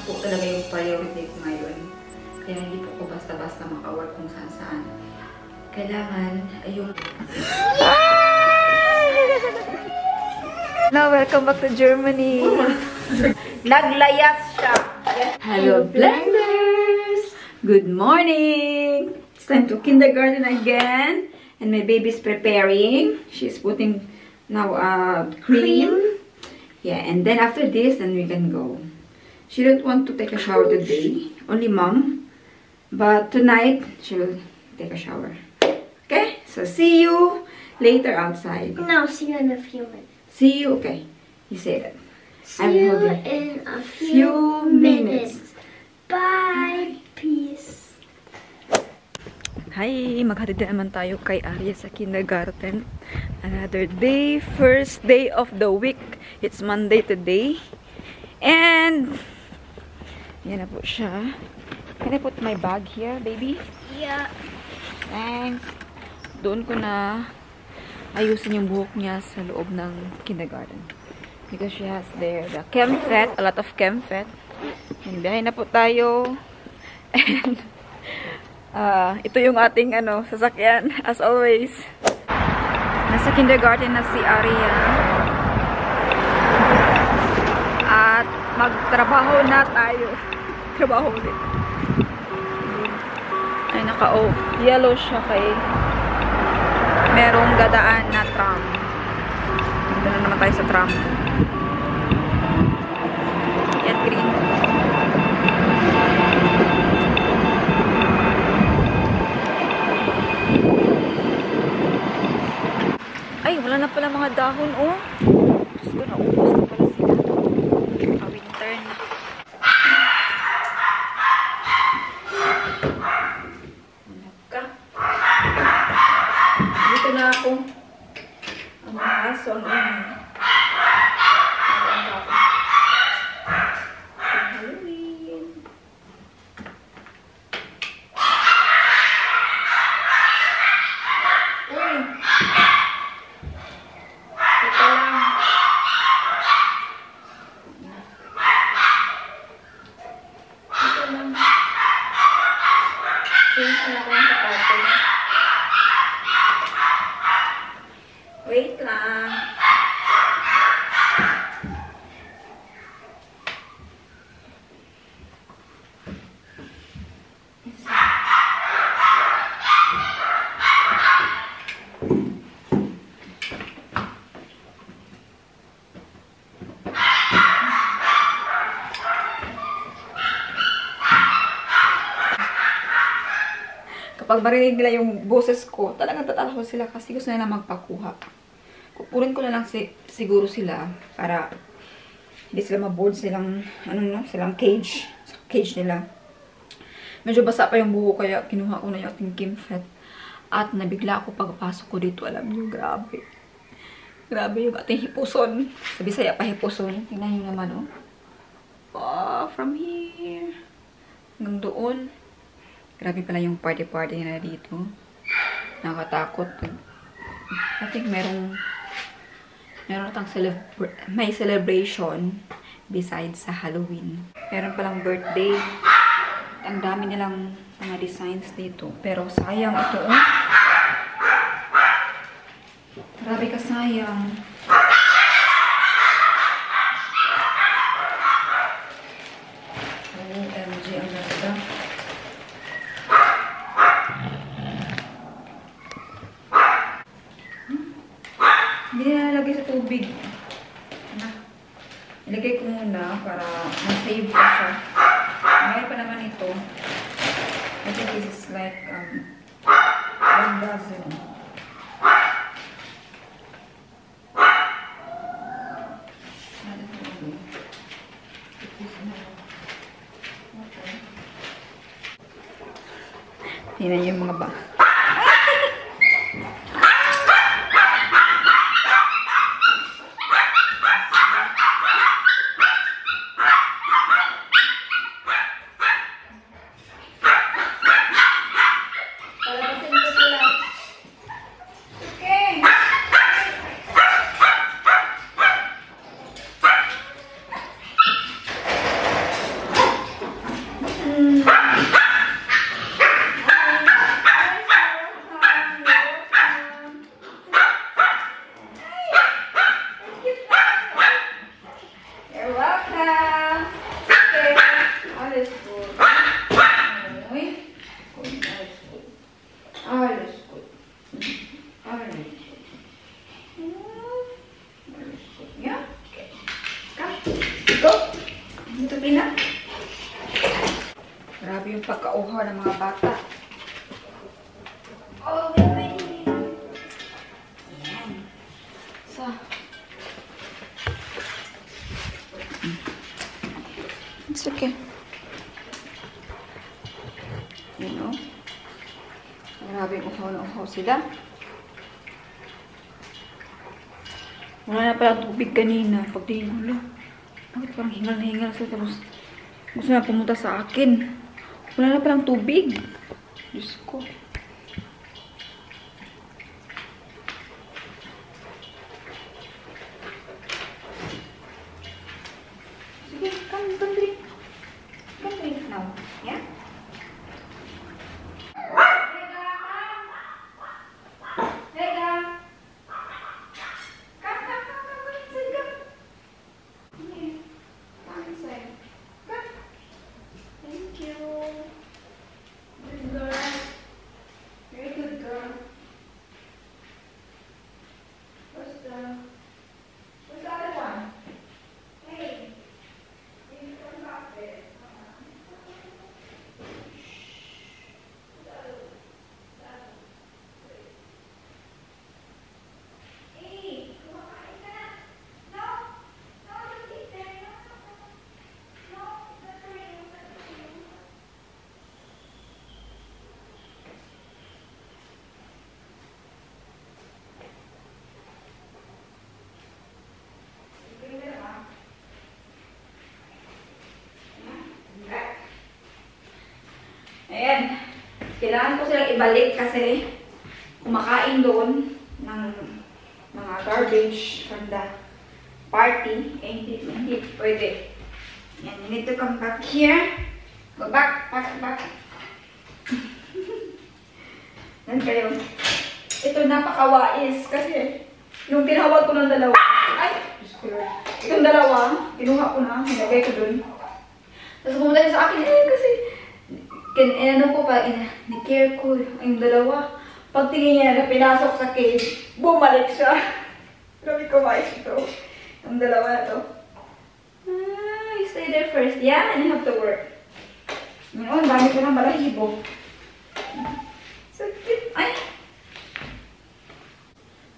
po talaga yung priority ko ngayon. Kaya hindi po ko basta-basta maka-work kung saan-saan. Kailangan ay yung... Now, welcome back to Germany. Naglayas siya. Hello, blenders! Good morning! It's time to kindergarten again. And my baby's preparing. She's putting now cream. Yeah, and then after this, then we can go. She don't want to take a shower today. Only mom. But tonight, she will take a shower. Okay? So see you later outside. No, see you in a few minutes. See you, okay. You say that. See you in a few minutes. Bye. Peace. Hi! Maghatid na naman tayo kay Arya sa kindergarten. Another day. First day of the week. It's Monday today. And yan na po siya. Can I put my bag here, baby? Yeah. Thanks. Doon ko na ayusin yung buhok niya sa loob ng kindergarten. Because she has there the ChemFet. A lot of ChemFet. And biyahe na po tayo. And ito yung ating sasakyan, as always. Nasa kindergarten na si Arya. At magtrabaho na tayo. Trabaho ulit. Ay, yellow siya kay merong dadaan na tram. Dito na naman tayo sa tram. Yan, green. Ay, wala na pala mga dahon, oh. Diyos ko, naubos na pala sila. Winter na. Hanap ka. Dito na ako. Ang mga aso, ang ingay. Halloween. Uy! Wait lang. Kapag marinig nila yung boses ko, talagang tatawa sila kasi gusto nila magpakuha. Kukurin ko na lang siguro sila para hindi sila maboard silang, silang cage. Cage nila. Medyo basa pa yung buho kaya kinuha ko na yung ating ChemFet. At nabigla ako pagpasok ko dito. Alam niyo, grabe. Grabe yung ating hipuson. Sa Bisaya pa hipuson. Tingnan niyo naman, oh. Oh, from here. Hanggang doon. Grabe pala yung party-party na dito. Nakatakot. I think meron atang may celebration besides sa Halloween. Meron palang birthday. Ang dami nilang mga designs dito. Pero sayang ito, oh. Grabe ka sayang. OMG, ang ganda. Hindi na nalagay sa tubig. Ilagay ko muna para ma-save ko siya. Mayroon pa naman ito. I think this is like 1 dozen. Tingnan yung mga ba. disiplina. Grabe yung pagkauhaw ng mga bata. Oh, wait. Ayan. So, it's okay. You know? Grabe yung uhaw na uhaw sila. Wala na pala tubig kanina. Pagtingin ko, bakit parang hingal na hingal sila. Tapos, gusto na pumunta sa akin. Wala na palang tubig. Diyos ko. Sige, come drink. Come drink now. Yeah? Ayan. Kailangan ko silang ibalik kasi kumakain doon ng mga garbage from the party. Eh, hindi pwede. Ayan, you need to come back here. Go back. Yan kayo. Ito napakawais kasi yung tinawag ko ng dalawa. Ay! Itong dalawa, kinuha ko na, nilagay ko doon. Tapos pumunta niya sa akin, kasi ano ko pa, ni-care ko yung dalawa. Pagtingin niya na pinasok sa cave, bumalik siya. Grabe ko mais ito. Yung dalawa na to. You stay there first, yeah? And you have to work. Ngayon, dami ko ng balahibo. So cute. Ay!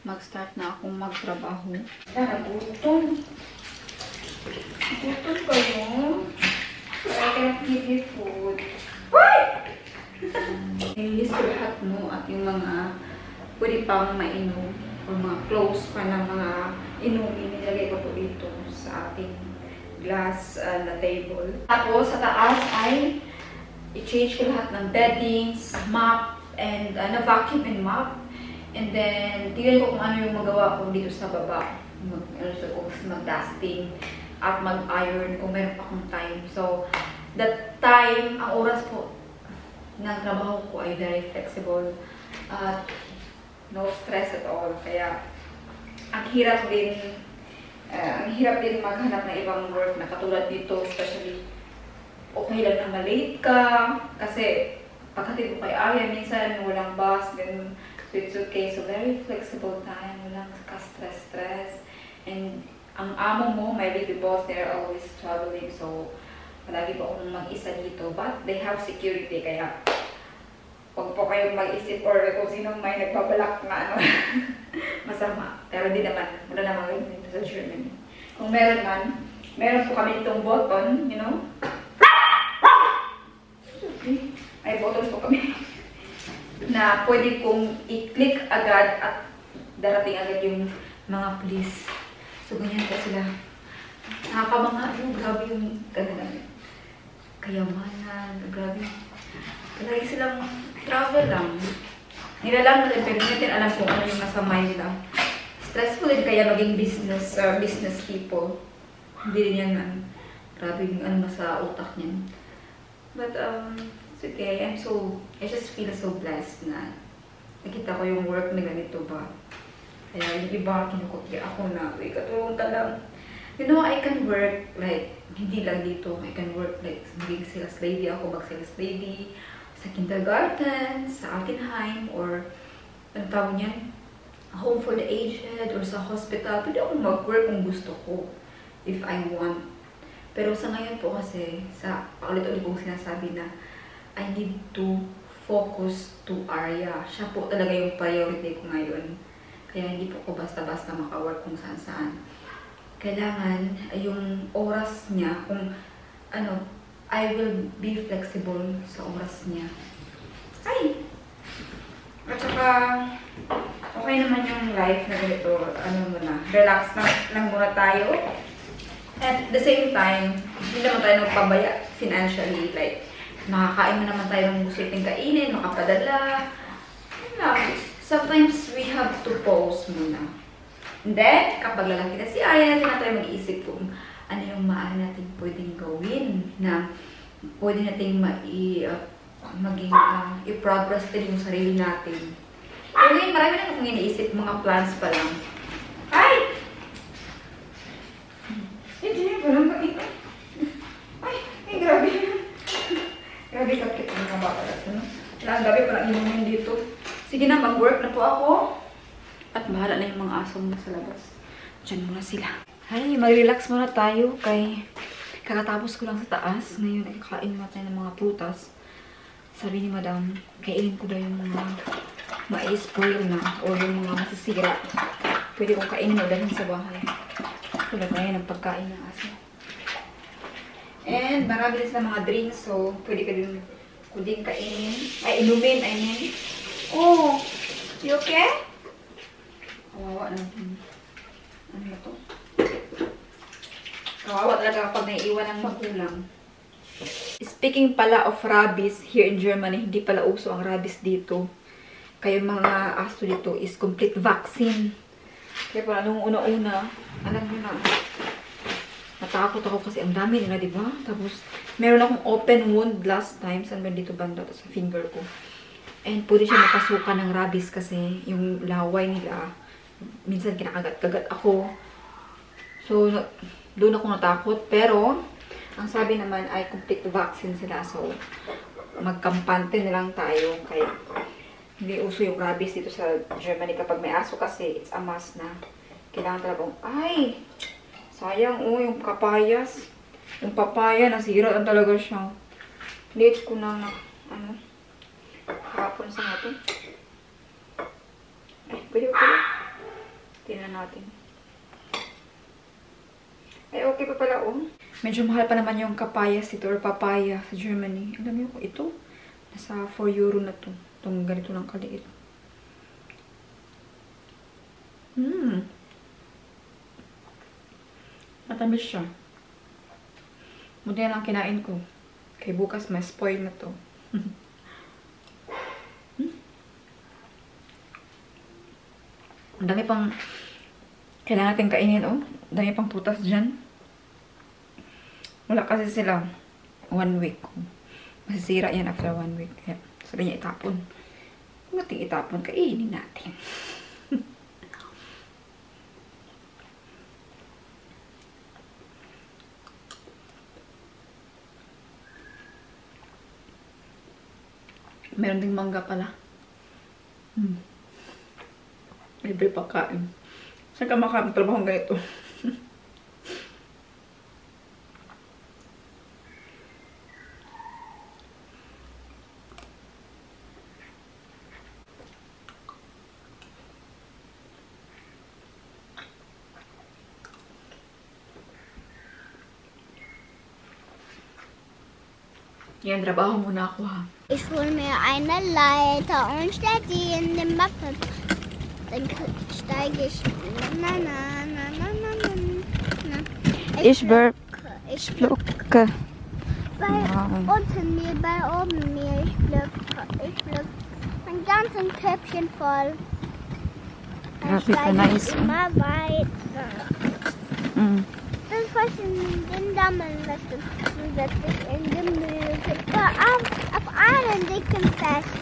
Mag-start na akong magtrabaho. Nagutom. Nagutom kayo. So I cannot give you food. Nililis ko lahat mo at yung mga pwede pang mainom o mga close pa ng mga inumin. Nilagay ko po dito sa ating glass na table. Tapos sa taas ay i-change ko lahat ng beddings, mop, and na-vacuum and mop. And then, tignan ko kung ano yung magawa ko dito sa baba. Mag-dusting at mag-iron kung meron pa akong time. So, that time, ang oras po ng trabaho ko ay very flexible at no stress at all. Kaya, ang hirap din maghanap ng ibang work na katulad dito, especially okay lang na malate ka kasi pagkatid ko kay Aya, minsan walang bus, ganun. So it's okay. So very flexible time, walang ka-stress. And ang amo mo, my baby boss, they're always traveling. So palagi po akong mag-isa dito. But they have security, kaya huwag po kayong mag-isip or kung sino may nagbabalak na masama. Pero di naman, wala naman ganun dito sa Germany. Kung meron man, meron po kami itong button, you know? Ay, button po kami. Na pwede kong i-click agad at darating agad yung mga police. So, ganyan po sila. Nakakamanga yung grabe yung kayamanan, grabe. Lagi silang travel lang. Nilalang natin, pero hindi natin alam kung ano yung nasa mind nila. Stressful din kaya maging business people. Hindi din yan, grabe yung ano sa utak niyan. But, it's okay. I just feel so blessed na nakita ko yung work na ganito ba. Kaya yung iba, kinukupya ako na, katulong ka lang. You know, I can work, like, hindi lang dito. I can work, like, maging sales lady ako, mag-sales lady, sa kindergarten, sa Altenheim, or, ano tawag niyan? Home for the aged, or sa hospital. Pwede akong mag-work kung gusto ko, if I want. Pero sa ngayon po kasi, sa paulit-ulit kong sinasabi na I need to focus to Arya. Siya po talaga yung priority ko ngayon. Kaya hindi po ko basta-basta maka-work kung saan-saan. Kailangan yung oras niya, kung ano, I will be flexible sa oras niya. Ay! At saka, okay naman yung life na ganito, ano muna, relax lang muna tayo. At the same time, hindi naman tayo nagpabaya financially. Like, nakakain na naman tayo ng gusto natin kainin, makapadala. Sometimes we have to pause muna. And then, kapag lalaki na si Arya, natin na tayo mag-iisip kung ano yung maaari natin pwedeng gawin na pwede natin i-progress din yung sarili natin. Pero ngayon, marami na akong iniisip, mga plans pa lang. Ay! Hindi, walang makita. Ay, grabe. Grabe kapit ang mga bata. Ang gabi parang inumin dito. Sige na, mag-work na po ako. At bahala na yung mga asong nasa labas. Diyan muna sila. Ay, mag-relax muna tayo kay kakatapos ko lang sa taas. Ngayon, kakain muna tayo ng mga prutas. Sabi ni Madam, kainin ko daw yung mga ma-spoil na o yung mga masisira. Pwede kong kainin o dalhin sa bahay. Wala tayo ng pagkain ng aso. And marami din sila mga drinks, so pwede ka din kuding kainin. Ay, inumin, I mean. Oh, you okay? Kawawa natin. Ano na to? Kawawa talaga kapag naiiwan ng magulang. Speaking pala of rabies, here in Germany, hindi pala uso ang rabies dito. Kaya mga aso dito is complete vaccine. Kaya pala nung una-una, alam mo na, natakot ako kasi ang dami nila, diba? Tapos, meron akong open wound last time. Saan ba dito banda? Sa finger ko. And pwede siya mapasukan ng rabies kasi yung laway nila, minsan kinakagat-kagat ako. So, doon ako natakot. Pero, ang sabi naman ay complete vaccine sila. So, magkampante na lang tayo. Kaya, hindi uso yung rabies dito sa Germany. Kapag may aso kasi, it's a must na. Kailangan talagang, ay! Sayang, oh, yung kapayas. Yung papaya, nasira lang talaga siya. Late ko na, ano, hapon sa natin. Ay, pwede. Tingnan natin. Ay, okay pa pala, oh. Medyo mahal pa naman yung kapayas dito, or papaya sa Germany. Alam niyo ko, ito, nasa 4 euro na to. Itong ganito lang kaliit. Matamis siya. Buti na lang kinain ko. Kaya bukas may spoil na to. Ang dami pang kailangan natin kainin, oh. Ang dami pang putas dyan. Wala kasi sila 1 week. Masisira yan after 1 week. Kaya sabi niya itapon. Kung natin itapon, kainin natin. Meron ding mangga pala. Libre pagkain. Saan ka makatrabaho ganito? Yan, trabaho muna ako, ha. Ich hole mir eine Leiter und stell die in den Mappe. Dann steige ich. Na. Ich burp. Ich Lucke. bei unten mir, bei oben mir. Ich blöcke. Mein ganzes Köpfchen voll. Dann Grabe ka, nice. immer weiter. Das was in den Dammel lässt du zusätzlich in Gemüse. Auf einen dicken Fest.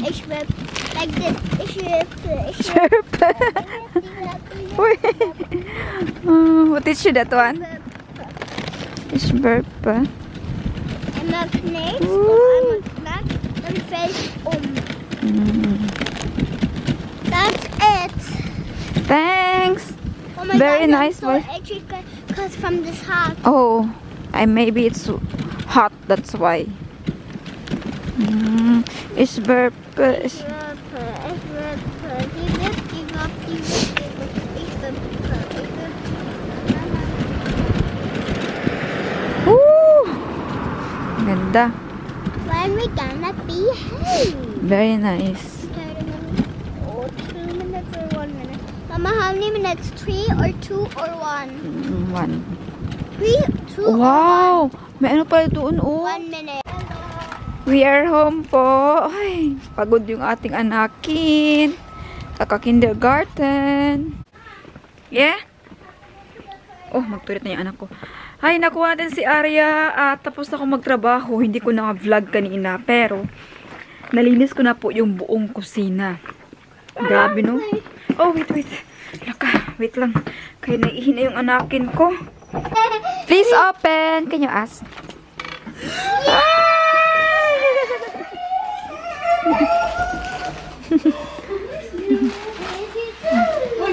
Ich schwippe. Like this. Ich schwippe. What is that one? Ich burp. Einmal knickst und einmal knackt, dann fällt That's it. Thanks. Oh my Very God, nice I'm so one. itchy because because from this house. Oh, maybe it's hot, that's why. It's purpose. Woo! Ganda. When we gonna be home? Very nice. Oh, 2 minutes or 1 minute. Mama, how many minutes? 3 or 2 or 1? 1. 3, 2, Wow! May ano pala doon, oh. 1 minute. We are home po. Ay, pagod yung ating anakin. Kaka-kindergarten. Yeah? Oh, magtulit na yung anak ko. Ay, nakuha natin si Arya at tapos na ako magtrabaho. Hindi ko na-vlog kanina, pero nalinis ko na po yung buong kusina. Grabe, no? Oh, wait. Laka, wait lang. Kaya naihin na yung anakin ko. Please open. Can you ask?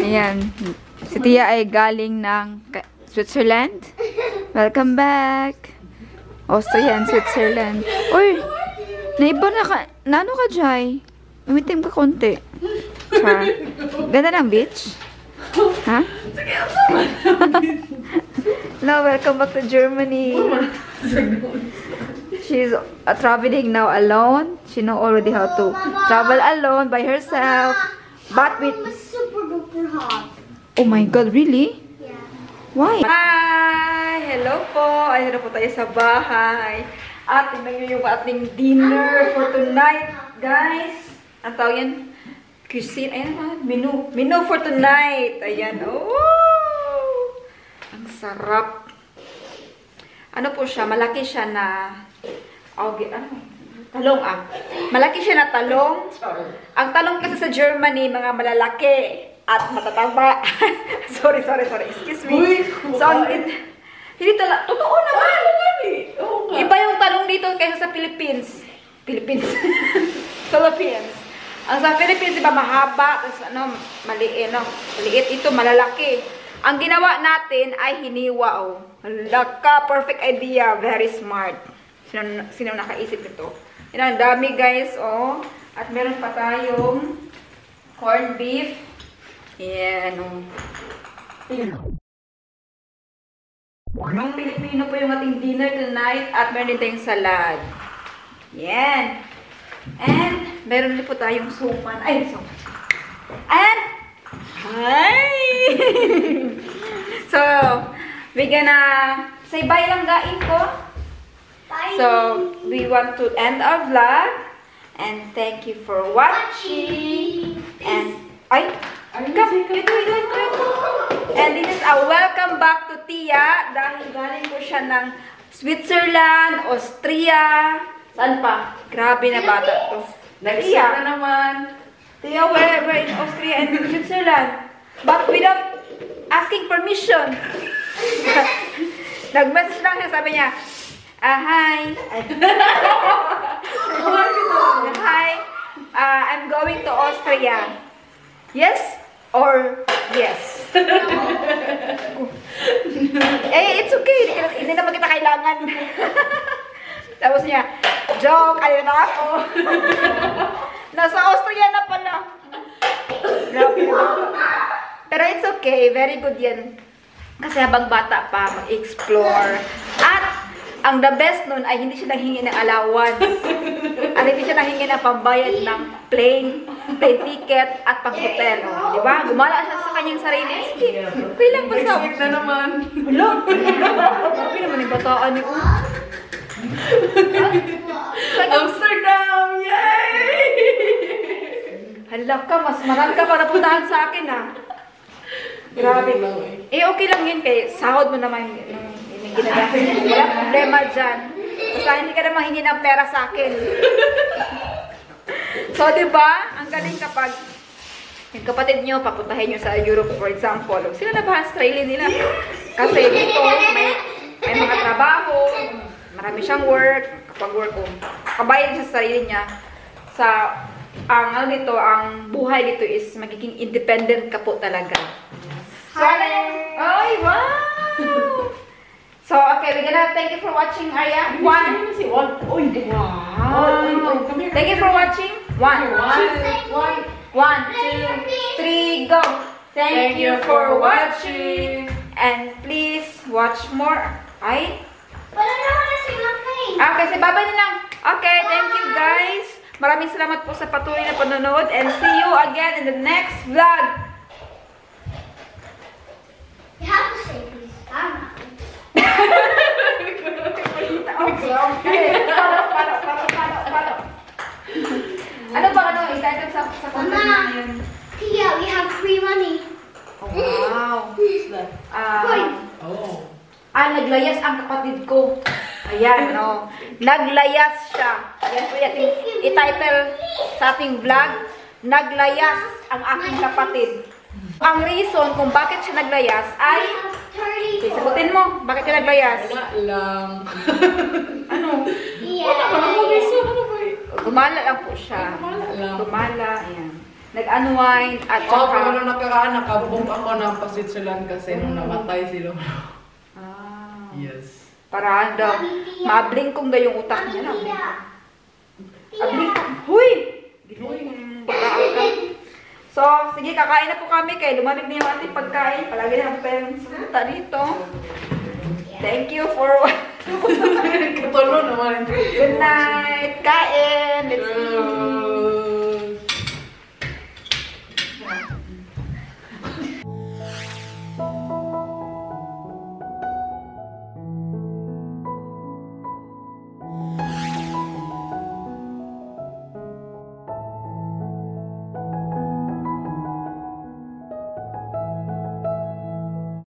Ayan. Si Tia ay galing ng Switzerland. Welcome back. Austria and Switzerland. Uy! Naiba na ka. Nano ka, Jai? Umitim ka konti. Ha? Ganda ng beach? Ha? No, welcome back to Germany. She's traveling now alone. She know already how to travel alone by herself. But with... It was super duper hot. Oh my God, really? Yeah. Why? Hi! Hello po! Ayun na po tayo sa bahay. At tingnan nyo yung ating dinner for tonight, guys. Ang tawag yan? Cuisine. Ayan na, menu. Menu for tonight. Ayan. Oh! Ang sarap. Ano po siya? Malaki siya na... Okay, ano? Talong ah. Malaki siya na talong. Ang talong kasi sa Germany, mga malalaki at matataba. sorry. Excuse me. So, hindi talaga. Totoo naman. Iba yung talong dito kaysa sa Philippines. Philippines. Ang sa Philippines, iba mahaba. Tapos ano, maliit. No? Maliit ito, malalaki. Ang ginawa natin ay hiniwa. Oh. Laka, perfect idea. Very smart. Sino nakaisip nito? Yan, ang dami guys, oh. At meron pa tayong corned beef. Yan, oh. Ang Pilipino po yung ating dinner tonight. At meron din tayong salad. Yan. And, meron din po tayong suman. Ay, suman. And, hi! So, we're gonna say bye lang gain ko. Bye. So, we want to end our vlog. And thank you for watching. And, And this is a welcome back to Tia. Dahil galing ko siya ng Switzerland, Austria. Saan pa? Grabe na bata to. Tia na naman. Tia, where in Austria and Switzerland? But without asking permission. Nag-message lang siya, sabi niya, hi. Hi. I'm going to Austria. Yes or yes? It's okay. Hindi naman kita kailangan. Tapos niya, joke, ayun na ako. Nasa Austria na pala. Grabe na. Pero it's okay. Very good yan. Kasi habang bata pa, mag-explore. At ang the best nun ay hindi siya nanghingi ng alawan. At hindi siya nanghingi ng pambayad ng plane ticket at pang-hotel. Oh, di ba? Gumala siya sa kanyang sarili. Sige, okay lang ba sa... Exit na naman. Hello? Okay naman yung bataan niyo. Amsterdam! Yay! Hala ka, mas marami ka para puntahan sa akin ah. Grabe. Okay lang yun kay sahod mo naman yung ginagamit mo. Wala problema dyan. Basta hindi ka naman hingi ng pera sa akin. So, diba? Ang galing kapag yung kapatid nyo, papuntahin nyo sa Europe, for example. Sila na ba ang Australia nila? Kasi dito, may mga trabaho, marami siyang work. Kapag work ko, kabayad siya sa sarili niya. Ang buhay dito is magiging independent ka po talaga. So, ano yung... Ay, wow! So, okay, we're gonna thank you for watching, Arya. One. Uy, Wow. come here. Thank you for watching. One, One. 1, 2, 3, go. Thank you for watching. And please watch more. Ay? But I don't want to sing a thing. Okay, si Baba na lang. Okay, thank you guys. Maraming salamat po sa patuloy na panonood. And see you again in the next vlog. You have to say please. I'm not. Ano ba ititle sa content Mama. ngayon? Tia, we have free money. Oh, wow. Oh. Naglayas ang kapatid ko. Ayan, no. Naglayas siya. Ayan po yung i-title sa ating vlog. Naglayas ang aking kapatid. Ang reason kung bakit siya naglayas ay... Okay, sagutin mo. Bakit ka naglayas? Wala lang. Ano? Yeah. Gumala lang po siya. Gumala lang. Gumala, ayan. Nag-unwind at Oh, pero saka... nung nakaraan, nakabump ako ng pasitsulan kasi nung namatay si Lolo. Ah, Yes. para daw, mablingkong daw yung utak niya. Mablingkong. Huy! So, sige, kakain na po kami kaya lumamig na yung ating pagkain. Palagi na ang parents sa dito. Thank you for watching. Katulo naman. Good night. Kain. Let's eat.